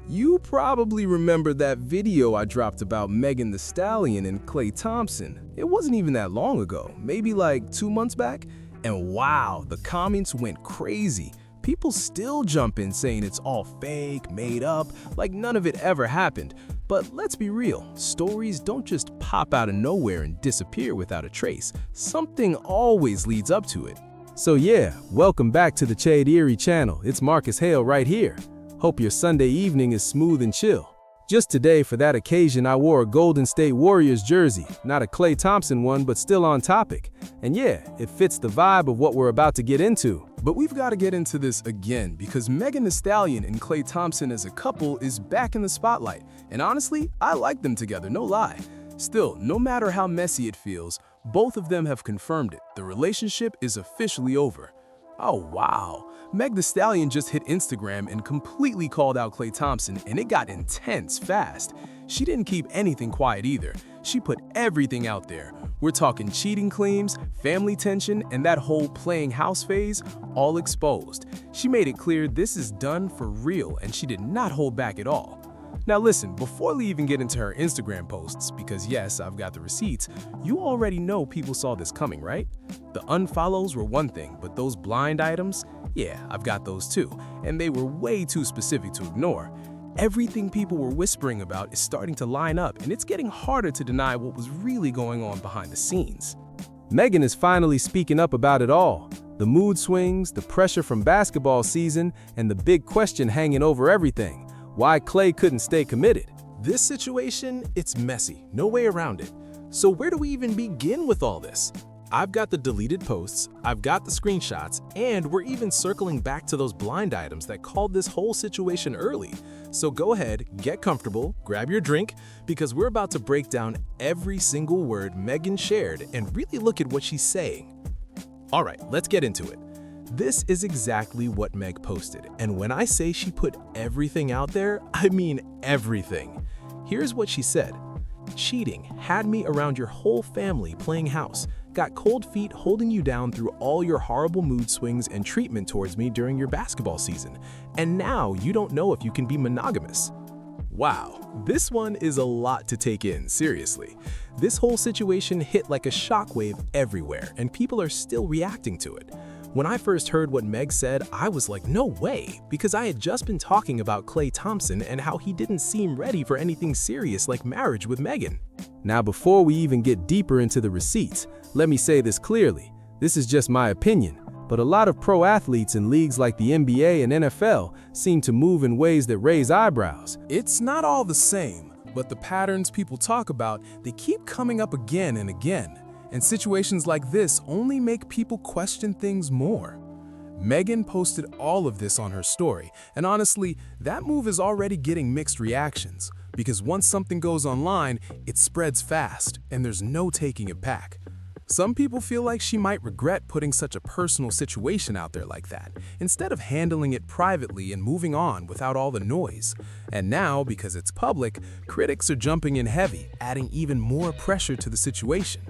You probably remember that video I dropped about Megan Thee Stallion and Klay Thompson. It wasn't even that long ago, maybe like 2 months back. And wow, the comments went crazy. People still jump in saying it's all fake, made up, like none of it ever happened. But let's be real, stories don't just pop out of nowhere and disappear without a trace. Something always leads up to it. So yeah, welcome back to the Chade Erie channel. It's Marcus Hale right here. Hope your Sunday evening is smooth and chill. Just today, for that occasion, I wore a Golden State Warriors jersey. Not a Klay Thompson one, but still on topic. And yeah, it fits the vibe of what we're about to get into. But we've got to get into this again because Megan Thee Stallion and Klay Thompson as a couple is back in the spotlight. And honestly, I like them together, no lie. Still, no matter how messy it feels, both of them have confirmed it. The relationship is officially over. Oh wow, Meg Thee Stallion just hit Instagram and completely called out Klay Thompson, and it got intense fast. She didn't keep anything quiet either. She put everything out there. We're talking cheating claims, family tension, and that whole playing house phase, all exposed. She made it clear this is done for real, and she did not hold back at all. Now listen, before we even get into her Instagram posts, because yes, I've got the receipts, you already know people saw this coming, right? The unfollows were one thing, but those blind items, yeah, I've got those too, and they were way too specific to ignore. Everything people were whispering about is starting to line up, and it's getting harder to deny what was really going on behind the scenes. Megan is finally speaking up about it all. The mood swings, the pressure from basketball season, and the big question hanging over everything. Why Klay couldn't stay committed. This situation, it's messy, no way around it. So where do we even begin with all this? I've got the deleted posts, I've got the screenshots, and we're even circling back to those blind items that called this whole situation early. So go ahead, get comfortable, grab your drink, because we're about to break down every single word Megan shared and really look at what she's saying. All right, let's get into it. This is exactly what Meg posted, and when I say she put everything out there, I mean everything. Here's what she said. Cheating had me around your whole family playing house, got cold feet holding you down through all your horrible mood swings and treatment towards me during your basketball season, and now you don't know if you can be monogamous. Wow, this one is a lot to take in, seriously. This whole situation hit like a shockwave everywhere, and people are still reacting to it. When I first heard what Meg said, I was like, no way, because I had just been talking about Klay Thompson and how he didn't seem ready for anything serious like marriage with Megan. Now, before we even get deeper into the receipts, let me say this clearly. This is just my opinion, but a lot of pro athletes in leagues like the NBA and NFL seem to move in ways that raise eyebrows. It's not all the same, but the patterns people talk about, they keep coming up again and again. And situations like this only make people question things more. Megan posted all of this on her story, and honestly, that move is already getting mixed reactions, because once something goes online, it spreads fast, and there's no taking it back. Some people feel like she might regret putting such a personal situation out there like that, instead of handling it privately and moving on without all the noise. And now, because it's public, critics are jumping in heavy, adding even more pressure to the situation.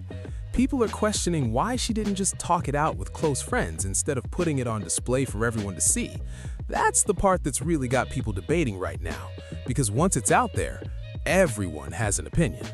People are questioning why she didn't just talk it out with close friends instead of putting it on display for everyone to see. That's the part that's really got people debating right now, because once it's out there, everyone has an opinion.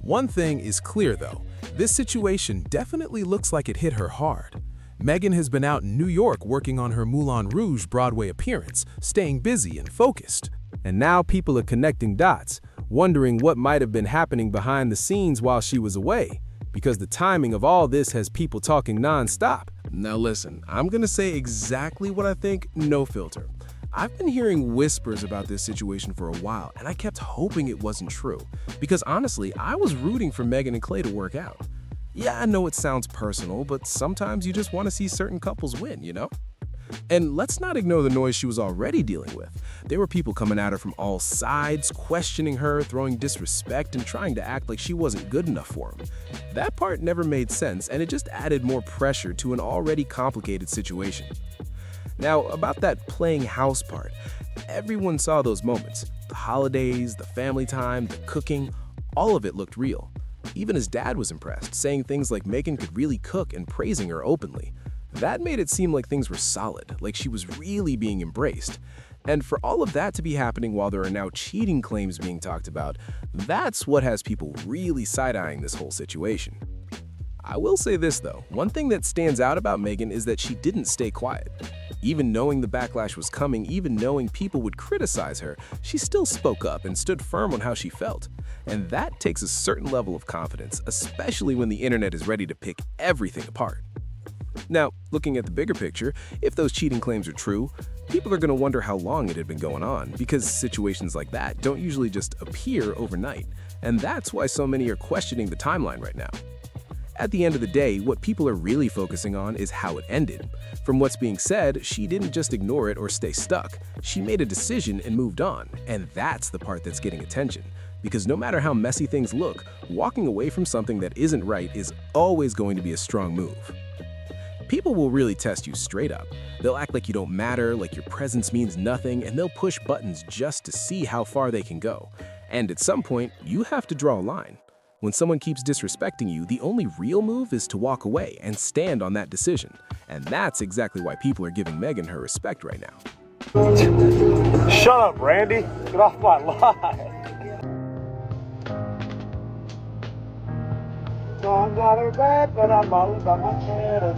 One thing is clear though, this situation definitely looks like it hit her hard. Megan has been out in New York working on her Moulin Rouge Broadway appearance, staying busy and focused. And now people are connecting dots, wondering what might have been happening behind the scenes while she was away, because the timing of all this has people talking non-stop. Now listen, I'm gonna say exactly what I think, no filter. I've been hearing whispers about this situation for a while, and I kept hoping it wasn't true, because honestly, I was rooting for Megan and Klay to work out. Yeah, I know it sounds personal, but sometimes you just want to see certain couples win, you know? And let's not ignore the noise she was already dealing with. There were people coming at her from all sides, questioning her, throwing disrespect, and trying to act like she wasn't good enough for them. That part never made sense, and it just added more pressure to an already complicated situation. Now, about that playing house part, everyone saw those moments. The holidays, the family time, the cooking, all of it looked real. Even his dad was impressed, saying things like Megan could really cook and praising her openly. That made it seem like things were solid, like she was really being embraced. And for all of that to be happening while there are now cheating claims being talked about, that's what has people really side-eyeing this whole situation. I will say this though, one thing that stands out about Megan is that she didn't stay quiet. Even knowing the backlash was coming, even knowing people would criticize her, she still spoke up and stood firm on how she felt. And that takes a certain level of confidence, especially when the internet is ready to pick everything apart. Now, looking at the bigger picture, if those cheating claims are true, people are going to wonder how long it had been going on, because situations like that don't usually just appear overnight. And that's why so many are questioning the timeline right now. At the end of the day, what people are really focusing on is how it ended. From what's being said, she didn't just ignore it or stay stuck. She made a decision and moved on, and that's the part that's getting attention. Because no matter how messy things look, walking away from something that isn't right is always going to be a strong move. People will really test you straight up. They'll act like you don't matter, like your presence means nothing, and they'll push buttons just to see how far they can go. And at some point, you have to draw a line. When someone keeps disrespecting you, the only real move is to walk away and stand on that decision. And that's exactly why people are giving Megan her respect right now. Shut up, Randy. Get off my line. No, I'm not her bad, but I'm all about my cheddar.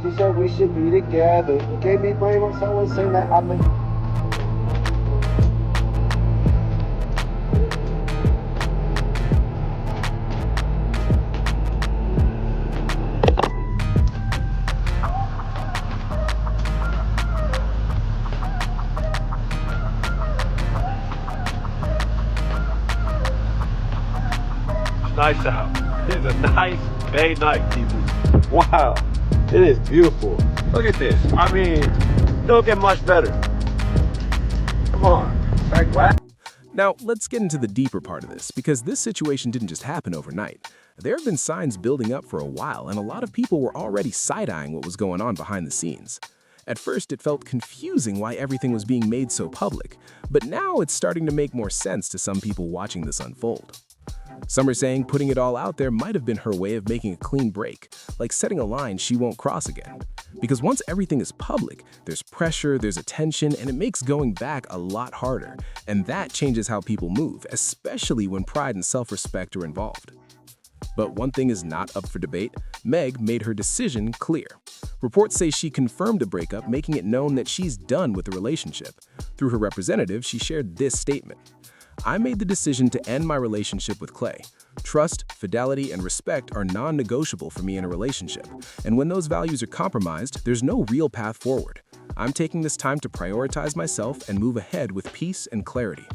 She said we should be together. Gave me brain on someone saying that I'm a... Nice out. It's a nice Bay night, people. Wow, it is beautiful. Look at this. I mean, don't get much better. Come on, back what? Now, let's get into the deeper part of this, because this situation didn't just happen overnight. There have been signs building up for a while, and a lot of people were already side-eyeing what was going on behind the scenes. At first, it felt confusing why everything was being made so public, but now it's starting to make more sense to some people watching this unfold. Some are saying putting it all out there might have been her way of making a clean break, like setting a line she won't cross again. Because once everything is public, there's pressure, there's attention, and it makes going back a lot harder. And that changes how people move, especially when pride and self-respect are involved. But one thing is not up for debate. Meg made her decision clear. Reports say she confirmed the breakup, making it known that she's done with the relationship. Through her representative, she shared this statement. I made the decision to end my relationship with Klay. Trust, fidelity, and respect are non-negotiable for me in a relationship. And when those values are compromised, there's no real path forward. I'm taking this time to prioritize myself and move ahead with peace and clarity.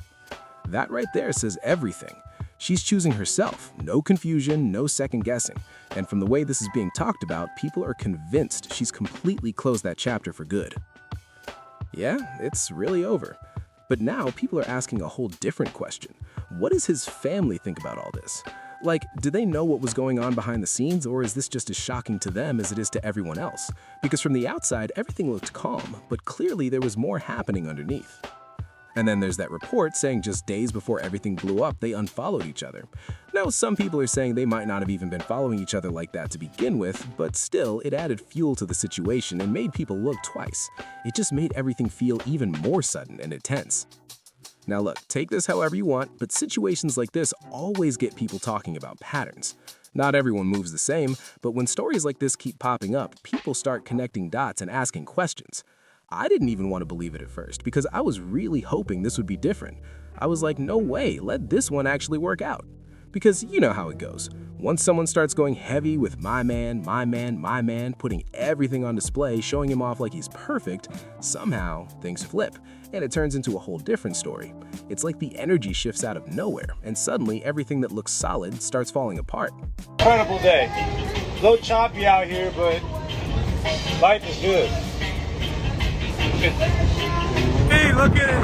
That right there says everything. She's choosing herself, no confusion, no second guessing. And from the way this is being talked about, people are convinced she's completely closed that chapter for good. Yeah, it's really over. But now people are asking a whole different question. What does his family think about all this? Like, do they know what was going on behind the scenes, or is this just as shocking to them as it is to everyone else? Because from the outside, everything looked calm, but clearly there was more happening underneath. And then there's that report saying just days before everything blew up, they unfollowed each other. Now, some people are saying they might not have even been following each other like that to begin with, but still, it added fuel to the situation and made people look twice. It just made everything feel even more sudden and intense. Now look, take this however you want, but situations like this always get people talking about patterns. Not everyone moves the same, but when stories like this keep popping up, people start connecting dots and asking questions. I didn't even want to believe it at first because I was really hoping this would be different. I was like, no way, let this one actually work out. Because you know how it goes. Once someone starts going heavy with my man, my man, my man, putting everything on display, showing him off like he's perfect, somehow things flip, and it turns into a whole different story. It's like the energy shifts out of nowhere, and suddenly everything that looks solid starts falling apart. Incredible day. A little choppy out here, but life is good. Hey, look at it.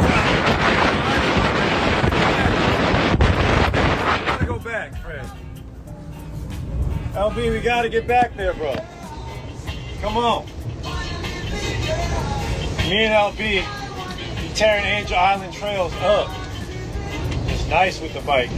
Gotta go back, Fred. LB, we gotta get back there, bro. Come on. Me and LB be tearing Angel Island trails up. It's nice with the bike.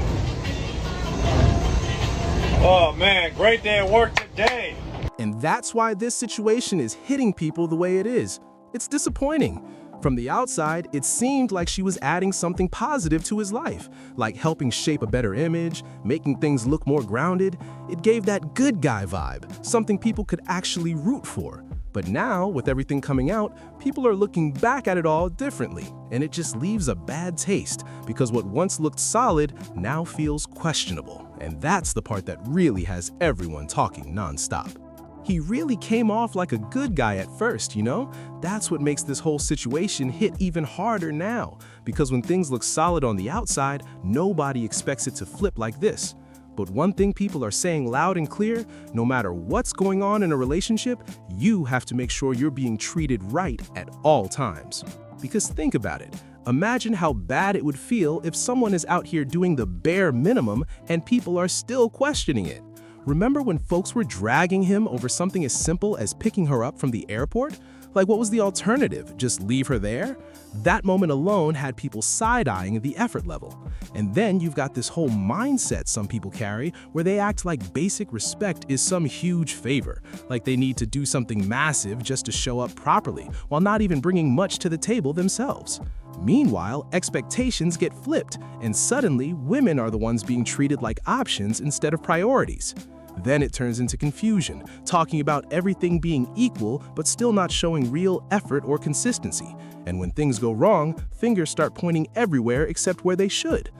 Oh man, great day at work today. And that's why this situation is hitting people the way it is. It's disappointing. From the outside, it seemed like she was adding something positive to his life, like helping shape a better image, making things look more grounded. It gave that good guy vibe, something people could actually root for. But now, with everything coming out, people are looking back at it all differently, and it just leaves a bad taste because what once looked solid now feels questionable. And that's the part that really has everyone talking nonstop. He really came off like a good guy at first, you know? That's what makes this whole situation hit even harder now, because when things look solid on the outside, nobody expects it to flip like this. But one thing people are saying loud and clear, no matter what's going on in a relationship, you have to make sure you're being treated right at all times. Because think about it. Imagine how bad it would feel if someone is out here doing the bare minimum and people are still questioning it. Remember when folks were dragging him over something as simple as picking her up from the airport? Like, what was the alternative? Just leave her there? That moment alone had people side-eyeing the effort level. And then you've got this whole mindset some people carry where they act like basic respect is some huge favor, like they need to do something massive just to show up properly, while not even bringing much to the table themselves. Meanwhile, expectations get flipped, and suddenly women are the ones being treated like options instead of priorities. Then it turns into confusion, talking about everything being equal but still not showing real effort or consistency. And when things go wrong, fingers start pointing everywhere except where they should.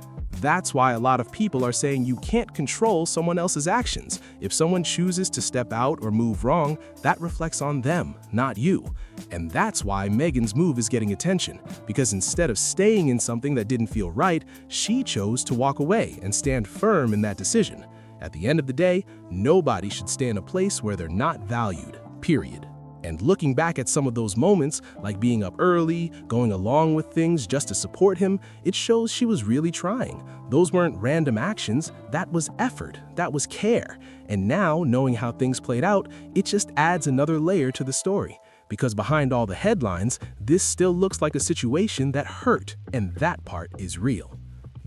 That's why a lot of people are saying you can't control someone else's actions. If someone chooses to step out or move wrong, that reflects on them, not you. And that's why Megan's move is getting attention, because instead of staying in something that didn't feel right, she chose to walk away and stand firm in that decision. At the end of the day, nobody should stay in a place where they're not valued, period. And looking back at some of those moments, like being up early, going along with things just to support him, it shows she was really trying. Those weren't random actions, that was effort, that was care. And now, knowing how things played out, it just adds another layer to the story. Because behind all the headlines, this still looks like a situation that hurt, and that part is real.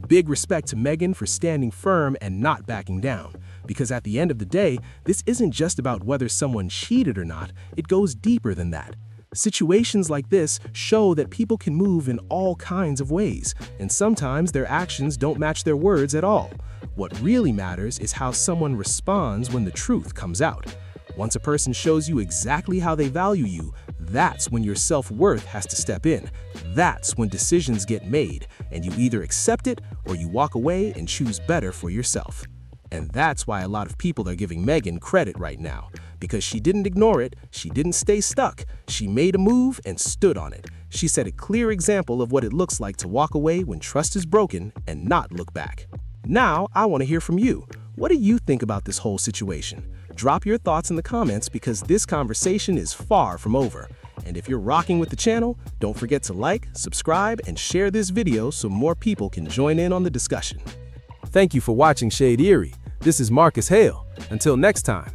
Big respect to Megan for standing firm and not backing down. Because at the end of the day, this isn't just about whether someone cheated or not, it goes deeper than that. Situations like this show that people can move in all kinds of ways, and sometimes their actions don't match their words at all. What really matters is how someone responds when the truth comes out. Once a person shows you exactly how they value you, that's when your self-worth has to step in. That's when decisions get made, and you either accept it or you walk away and choose better for yourself. And that's why a lot of people are giving Megan credit right now, because she didn't ignore it, she didn't stay stuck, she made a move and stood on it. She set a clear example of what it looks like to walk away when trust is broken and not look back. Now, I want to hear from you. What do you think about this whole situation? Drop your thoughts in the comments because this conversation is far from over. And if you're rocking with the channel, don't forget to like, subscribe, and share this video so more people can join in on the discussion. Thank you for watching Shade Eerie. This is Marcus Hale. Until next time.